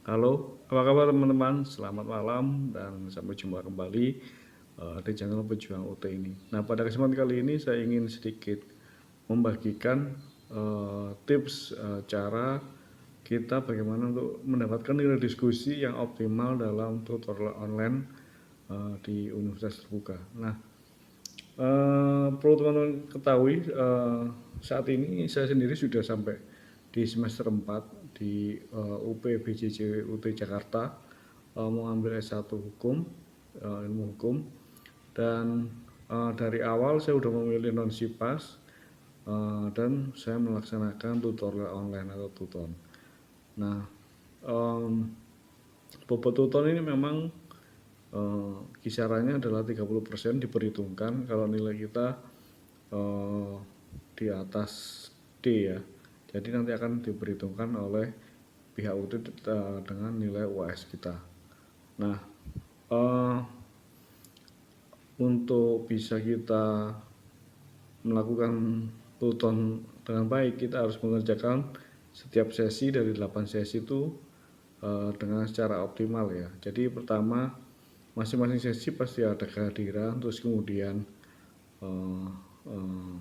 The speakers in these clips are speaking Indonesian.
Halo, apa kabar teman-teman? Selamat malam dan sampai jumpa kembali di channel Pejuang UT ini. Nah, pada kesempatan kali ini saya ingin sedikit membagikan tips cara kita bagaimana untuk mendapatkan nilai diskusi yang optimal dalam tutorial online di Universitas Terbuka. Nah, perlu teman-teman ketahui saat ini saya sendiri sudah sampai di semester 4 di UP BJJ UT Jakarta, mengambil S1 Hukum, ilmu hukum, dan dari awal saya sudah memilih non SIPAS, dan saya melaksanakan tutorial online atau tuton. Nah, bobot tuton ini memang kisarannya adalah 30% diperhitungkan kalau nilai kita eh, di atas D ya. Jadi nanti akan diperhitungkan oleh pihak UT dengan nilai UAS kita. Nah, eh, untuk bisa kita melakukan tuton dengan baik, kita harus mengerjakan setiap sesi dari 8 sesi itu dengan secara optimal ya. Jadi pertama, masing-masing sesi pasti ada kehadiran, terus kemudian eh, eh,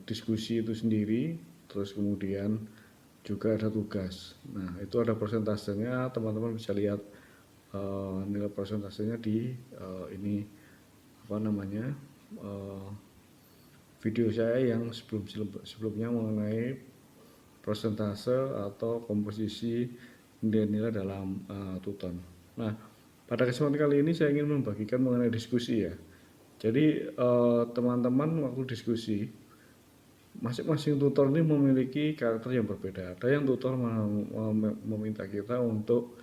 diskusi itu sendiri, terus kemudian juga ada tugas. Nah, itu ada persentasenya, teman-teman bisa lihat nilai persentasenya di ini apa namanya uh, video saya yang sebelumnya mengenai persentase atau komposisi nilai-nilai dalam tuton. Nah, pada kesempatan kali ini saya ingin membagikan mengenai diskusi ya. Jadi teman-teman waktu diskusi, masing-masing tutor ini memiliki karakter yang berbeda. Ada yang tutor meminta kita untuk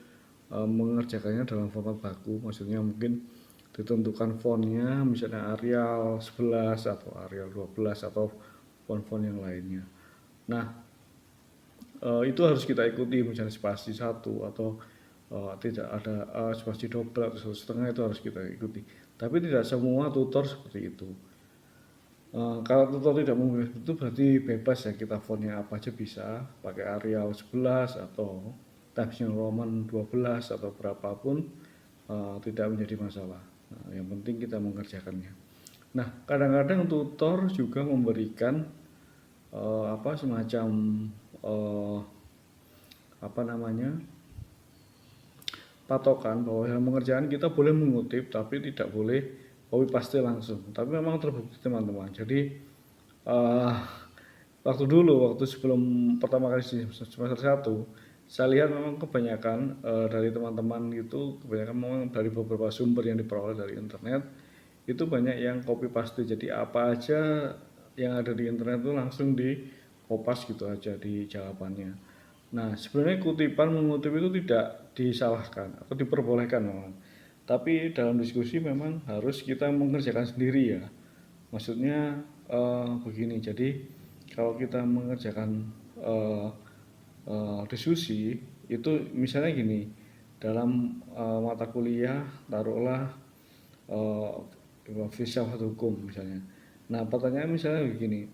mengerjakannya dalam format baku, maksudnya mungkin ditentukan fontnya misalnya Arial 11 atau Arial 12 atau font-font yang lainnya. Nah, itu harus kita ikuti, misalnya spasi satu atau tidak ada spasi double atau satu setengah, itu harus kita ikuti. Tapi tidak semua tutor seperti itu. Kalau tutor tidak memilih itu berarti bebas ya, kita fontnya apa aja bisa, pakai Arial 11 atau Times New Roman 12 atau berapapun, tidak menjadi masalah. Nah, yang penting kita mengerjakannya. Nah, kadang-kadang tutor juga memberikan apa semacam uh, apa namanya patokan bahwa dalam pengerjaan kita boleh mengutip tapi tidak boleh copy paste langsung. Tapi memang terbukti teman-teman. Jadi uh, waktu sebelum pertama kali di semester 1, saya lihat memang kebanyakan dari teman-teman itu, kebanyakan memang dari beberapa sumber yang diperoleh dari internet, itu banyak yang copy paste. Jadi apa aja yang ada di internet itu langsung di kopas gitu aja di jawabannya. Nah, sebenarnya kutipan mengutip itu tidak disalahkan atau diperbolehkan memang. Tapi dalam diskusi memang harus kita mengerjakan sendiri ya. Maksudnya begini, jadi kalau kita mengerjakan diskusi itu misalnya gini, dalam mata kuliah taruhlah filsafat hukum misalnya. Nah, pertanyaan misalnya begini,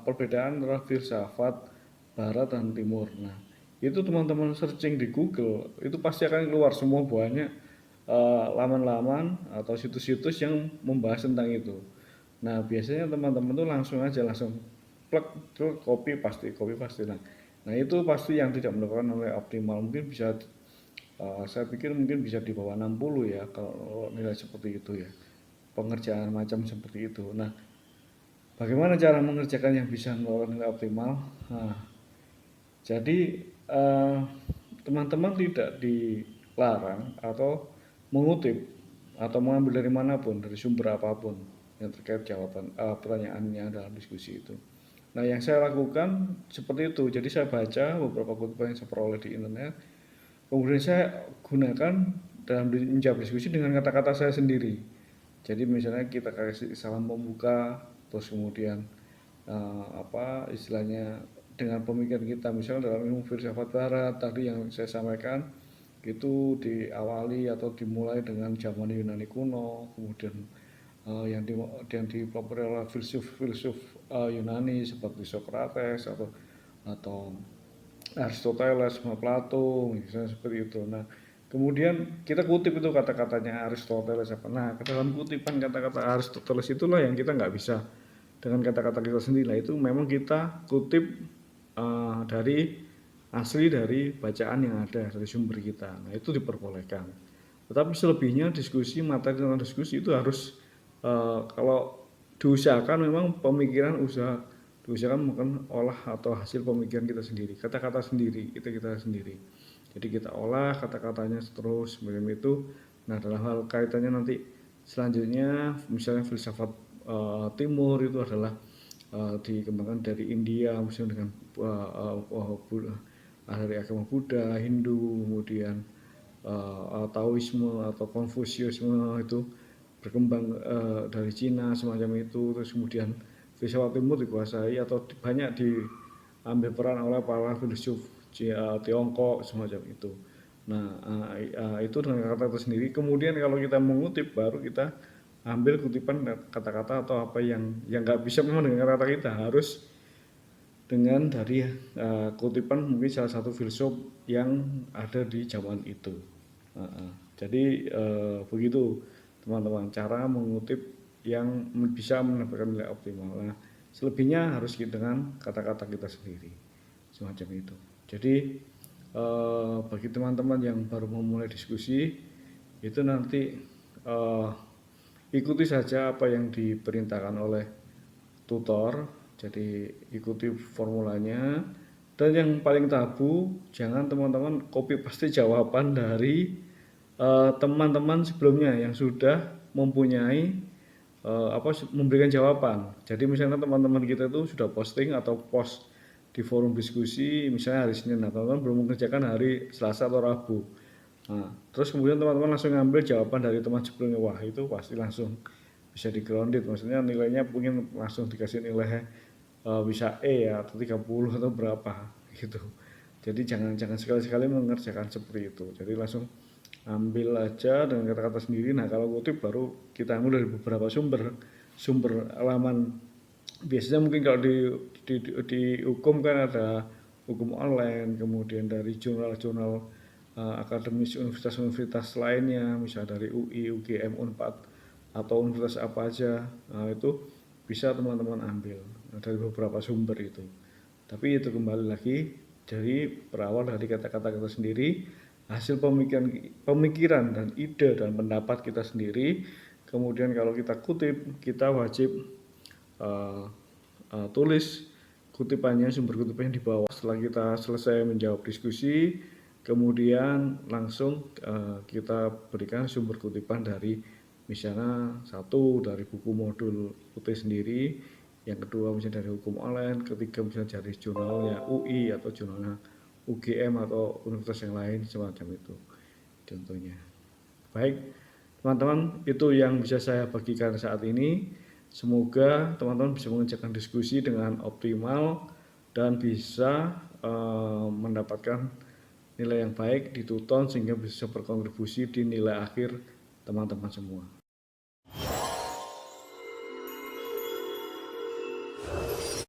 perbedaan antara filsafat barat dan timur. Nah, itu teman-teman searching di Google, itu pasti akan keluar semua banyak laman-laman atau situs-situs yang membahas tentang itu. Nah, biasanya teman-teman tuh langsung plug ke copy paste. Nah, itu pasti yang tidak mendapatkan nilai optimal. Mungkin bisa saya pikir mungkin bisa di bawah 60 ya kalau nilai seperti itu ya. Pengerjaan macam seperti itu. Nah, bagaimana cara mengerjakan yang bisa mendapatkan nilai optimal? Nah, jadi eh, teman-teman tidak dilarang atau mengutip atau mengambil dari manapun, dari sumber apapun yang terkait jawaban pertanyaannya dalam diskusi itu. Nah, yang saya lakukan seperti itu. Jadi saya baca beberapa kutipan yang saya peroleh di internet, kemudian saya gunakan dalam menjawab diskusi dengan kata-kata saya sendiri. Jadi misalnya kita kasih salam pembuka, terus kemudian apa istilahnya dengan pemikiran kita, misalnya dalam ilmu filsafat barat tadi yang saya sampaikan itu diawali atau dimulai dengan zaman Yunani kuno, kemudian yang dipelopori oleh filsuf Yunani seperti Socrates atau Aristoteles sama Plato, misalnya seperti itu. Nah, kemudian kita kutip itu kata-katanya Aristoteles apa. Nah, dalam kutipan kata-kata Aristoteles itulah yang kita nggak bisa dengan kata-kata kita sendiri. Nah, itu memang kita kutip dari asli dari bacaan yang ada dari sumber kita. Nah, itu diperbolehkan. Tetapi selebihnya diskusi, materi tentang diskusi itu harus kalau diusahakan memang pemikiran diusahakan mungkin olah atau hasil pemikiran kita sendiri, kata-kata sendiri, kita sendiri. Jadi kita olah kata-katanya terus macam itu. Nah, dalam hal kaitannya nanti selanjutnya misalnya filsafat timur itu adalah dikembangkan dari India misalnya dengan dari agama Buddha, Hindu, kemudian Taoisme atau Konfusiusme itu berkembang dari Cina semacam itu, terus kemudian filsafat timur dikuasai atau banyak diambil peran oleh para filsuf Tiongkok semacam itu. Nah, itu dengan kata-kata sendiri. Kemudian kalau kita mengutip baru kita ambil kutipan kata-kata atau apa yang nggak bisa memang dengan kata-kata kita, harus dengan dari kutipan mungkin salah satu filsuf yang ada di zaman itu. Jadi begitu teman-teman cara mengutip yang bisa mendapatkan nilai optimal. Nah, selebihnya harus dengan kata-kata kita sendiri semacam itu. Jadi bagi teman-teman yang baru memulai diskusi itu nanti ikuti saja apa yang diperintahkan oleh tutor, jadi ikuti formulanya. Dan yang paling tabu, jangan teman-teman copy paste jawaban dari teman-teman sebelumnya yang sudah mempunyai memberikan jawaban. Jadi misalnya teman-teman kita itu sudah posting atau post di forum diskusi misalnya hari Senin, nah teman-teman belum mengerjakan hari Selasa atau Rabu. Nah, terus kemudian teman-teman langsung ngambil jawaban dari teman sebelumnya, wah itu pasti langsung bisa di grounded, maksudnya nilainya mungkin langsung dikasih nilai bisa E ya atau 30 atau berapa gitu. Jadi jangan sekali-sekali mengerjakan seperti itu. Jadi langsung ambil aja dengan kata-kata sendiri. Nah, kalau kutip baru kita ambil dari beberapa sumber halaman. Biasanya mungkin kalau di hukum kan ada hukum online, kemudian dari jurnal-jurnal akademis universitas-universitas lainnya, misalnya dari UI, UGM, Unpad atau universitas apa aja. Nah, itu bisa teman-teman ambil dari beberapa sumber itu. Tapi itu kembali lagi dari berawal dari kata-kata kita sendiri, hasil pemikiran dan ide dan pendapat kita sendiri. Kemudian kalau kita kutip, kita wajib tulis kutipannya, sumber kutipannya di bawah. Setelah kita selesai menjawab diskusi, kemudian langsung kita berikan sumber kutipan dari misalnya satu dari buku modul UT sendiri, yang kedua misalnya dari hukum online, ketiga misalnya dari jurnalnya UI atau jurnalnya UGM atau universitas yang lain semacam itu contohnya. Baik teman-teman, itu yang bisa saya bagikan saat ini. Semoga teman-teman bisa mengerjakan diskusi dengan optimal dan bisa mendapatkan nilai yang baik di Tuton sehingga bisa berkontribusi di nilai akhir teman-teman semua.